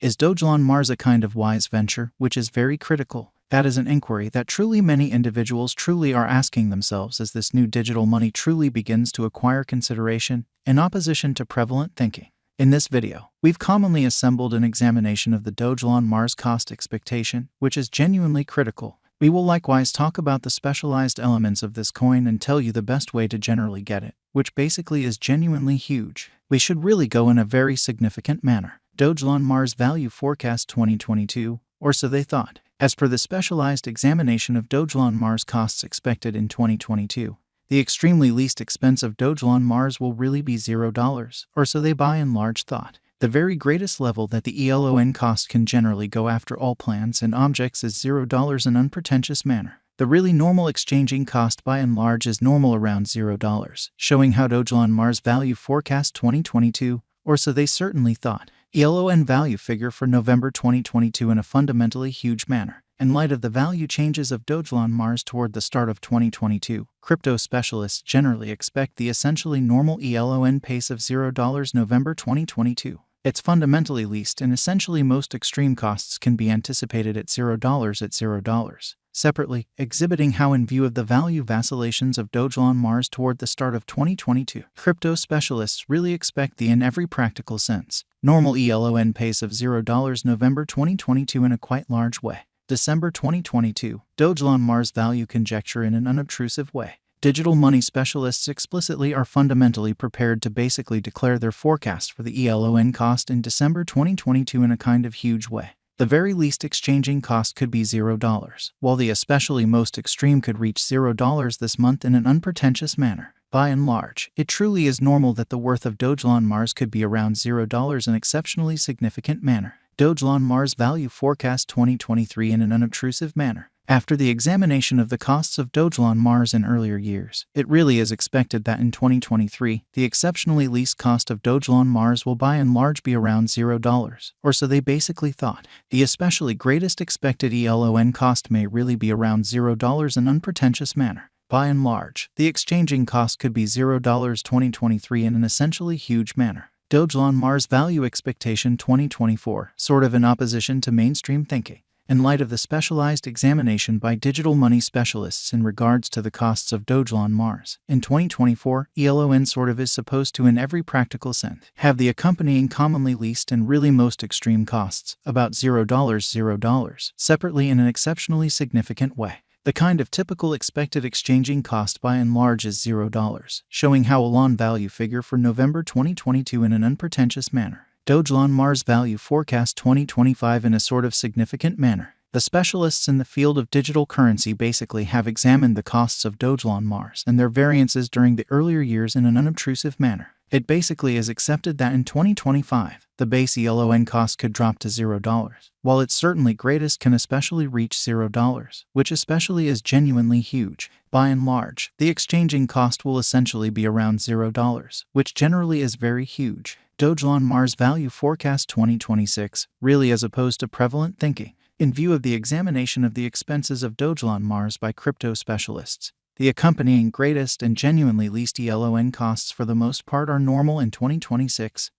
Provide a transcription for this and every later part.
Is Dogelon Mars a kind of wise venture, which is very critical? That is an inquiry that truly many individuals truly are asking themselves as this new digital money truly begins to acquire consideration in opposition to prevalent thinking. In this video, we've commonly assembled an examination of the Dogelon Mars cost expectation, which is genuinely critical. We will likewise talk about the specialized elements of this coin and tell you the best way to generally get it, which basically is genuinely huge. We should really go in a very significant manner. Dogelon Mars Value Forecast 2022, or so they thought. As per the specialized examination of Dogelon Mars costs expected in 2022, the extremely least expensive Dogelon Mars will really be $0, or so they by and large thought. The very greatest level that the ELON cost can generally go after all plans and objects is $0 in unpretentious manner. The really normal exchanging cost by and large is normal around $0, showing how Dogelon Mars Value Forecast 2022, or so they certainly thought, ELON value figure for November 2022 in a fundamentally huge manner. In light of the value changes of Dogelon Mars toward the start of 2022, crypto specialists generally expect the essentially normal ELON pace of $0 November 2022. Its fundamentally least and essentially most extreme costs can be anticipated at $0 separately, exhibiting how in view of the value vacillations of Dogelon Mars toward the start of 2022, crypto specialists really expect the in every practical sense, normal ELON pace of $0 November 2022 in a quite large way. December 2022, Dogelon Mars value conjecture in an unobtrusive way. Digital money specialists explicitly are fundamentally prepared to basically declare their forecast for the ELON cost in December 2022 in a kind of huge way. The very least exchanging cost could be $0, while the especially most extreme could reach $0 this month in an unpretentious manner. By and large, it truly is normal that the worth of Dogelon Mars could be around $0 in exceptionally significant manner. Dogelon Mars Value Forecast 2023 in an unobtrusive manner. After the examination of the costs of Dogelon Mars in earlier years, it really is expected that in 2023, the exceptionally least cost of Dogelon Mars will by and large be around $0, or so they basically thought. The especially greatest expected ELON cost may really be around $0 in unpretentious manner. By and large, the exchanging cost could be $0 2023 in an essentially huge manner. Dogelon Mars Value Expectation 2024, sort of in opposition to mainstream thinking. In light of the specialized examination by digital money specialists in regards to the costs of Dogelon Mars, in 2024, ELON sort of is supposed to in every practical sense have the accompanying commonly least and really most extreme costs, about $0, separately in an exceptionally significant way. The kind of typical expected exchanging cost by and large is $0, showing how Elon value figure for November 2022 in an unpretentious manner. Dogelon Mars Value Forecast 2025 in a sort of significant manner. The specialists in the field of digital currency basically have examined the costs of Dogelon Mars and their variances during the earlier years in an unobtrusive manner. It basically is accepted that in 2025, the base ELON cost could drop to $0, while its certainly greatest can especially reach $0, which especially is genuinely huge. By and large, the exchanging cost will essentially be around $0, which generally is very huge. Dogelon Mars Value Forecast 2026, really as opposed to prevalent thinking. In view of the examination of the expenses of Dogelon Mars by crypto specialists, the accompanying greatest and genuinely least ELON costs for the most part are normal in 2026.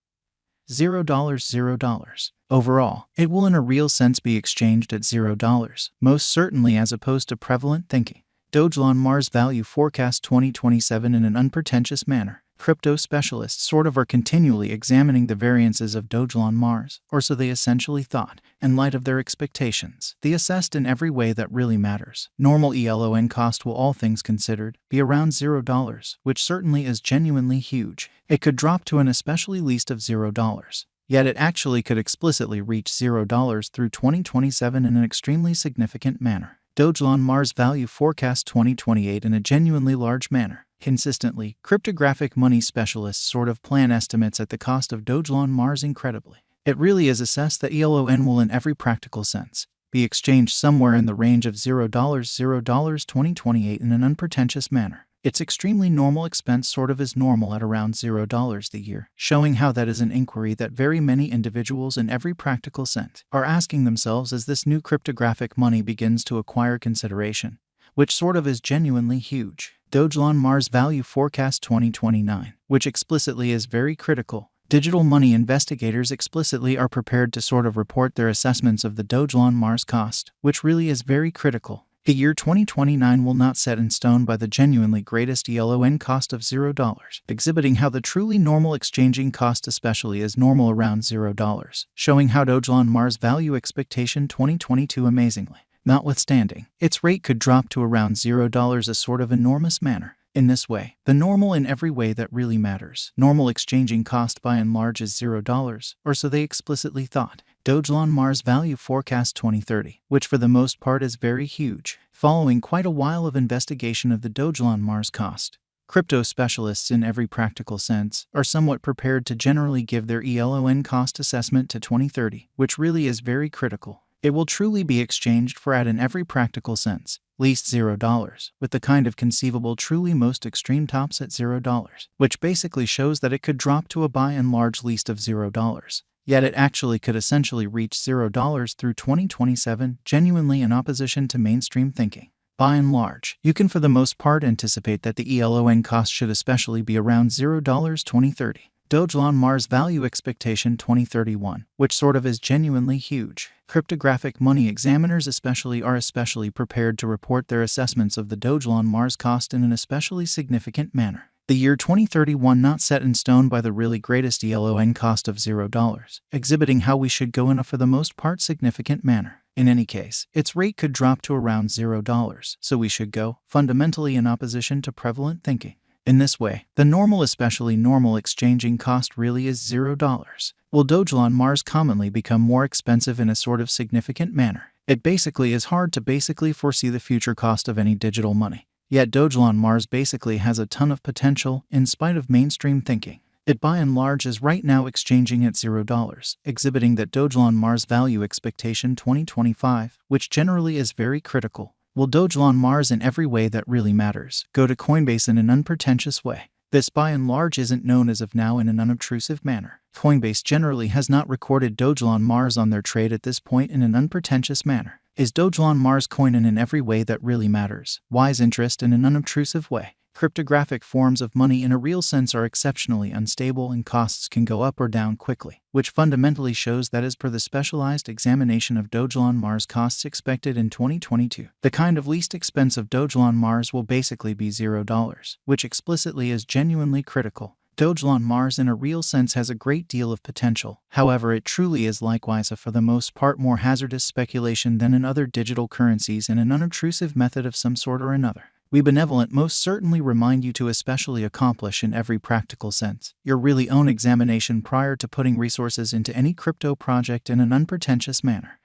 $0. Overall, it will in a real sense be exchanged at $0, most certainly as opposed to prevalent thinking. Dogelon Mars Value Forecast 2027 in an unpretentious manner. Crypto specialists sort of are continually examining the variances of Dogelon Mars, or so they essentially thought, in light of their expectations. The assessed in every way that really matters. Normal ELON cost will, all things considered, be around $0, which certainly is genuinely huge. It could drop to an especially least of $0. Yet it actually could explicitly reach $0 through 2027 in an extremely significant manner. Dogelon Mars Value Forecast 2028 in a genuinely large manner. Consistently, cryptographic money specialists sort of plan estimates at the cost of Dogelon Mars incredibly. It really is assessed that ELON will in every practical sense be exchanged somewhere in the range of $0 2028 in an unpretentious manner. Its extremely normal expense sort of is normal at around $0 the year, showing how that is an inquiry that very many individuals in every practical sense are asking themselves as this new cryptographic money begins to acquire consideration, which sort of is genuinely huge. Dogelon Mars Value Forecast 2029, which explicitly is very critical. Digital money investigators explicitly are prepared to sort of report their assessments of the Dogelon Mars cost, which really is very critical. The year 2029 will not set in stone by the genuinely greatest ELON cost of $0, exhibiting how the truly normal exchanging cost especially is normal around $0, showing how Dogelon Mars value expectation 2022 amazingly. Notwithstanding, its rate could drop to around $0 a sort of enormous manner. In this way, the normal in every way that really matters. Normal exchanging cost by and large is $0, or so they explicitly thought. Dogelon Mars Value Forecast 2030, which for the most part is very huge, following quite a while of investigation of the Dogelon Mars cost. Crypto specialists in every practical sense are somewhat prepared to generally give their ELON cost assessment to 2030, which really is very critical. It will truly be exchanged for at in every practical sense, least $0, with the kind of conceivable truly most extreme tops at $0, which basically shows that it could drop to a by and large least of $0. Yet it actually could essentially reach $0 through 2027, genuinely in opposition to mainstream thinking. By and large, you can for the most part anticipate that the ELON cost should especially be around $0 2030. Dogelon Mars Value Expectation 2031, which sort of is genuinely huge. Cryptographic money examiners are especially prepared to report their assessments of the Dogelon Mars cost in an especially significant manner. The year 2031 not set in stone by the really greatest ELON cost of $0, exhibiting how we should go in a for the most part significant manner. In any case, its rate could drop to around $0, so we should go, fundamentally in opposition to prevalent thinking. In this way, the normal especially normal exchanging cost really is $0. Will Dogelon Mars commonly become more expensive in a sort of significant manner? It basically is hard to basically foresee the future cost of any digital money. Yet Dogelon Mars basically has a ton of potential in spite of mainstream thinking. It by and large is right now exchanging at $0, exhibiting that Dogelon Mars Value Expectation 2025, which generally is very critical. Will Dogelon Mars in every way that really matters go to Coinbase in an unpretentious way? This by and large isn't known as of now in an unobtrusive manner. Coinbase generally has not recorded Dogelon Mars on their trade at this point in an unpretentious manner. Is Dogelon Mars coin in every way that really matters? Wise interest in an unobtrusive way. Cryptographic forms of money in a real sense are exceptionally unstable and costs can go up or down quickly, which fundamentally shows that as per the specialized examination of Dogelon Mars costs expected in 2022, the kind of least expensive Dogelon Mars will basically be $0, which explicitly is genuinely critical. Dogelon Mars in a real sense has a great deal of potential, however it truly is likewise a for the most part more hazardous speculation than in other digital currencies in an unobtrusive method of some sort or another. We benevolent most certainly remind you to especially accomplish in every practical sense your really own examination prior to putting resources into any crypto project in an unpretentious manner.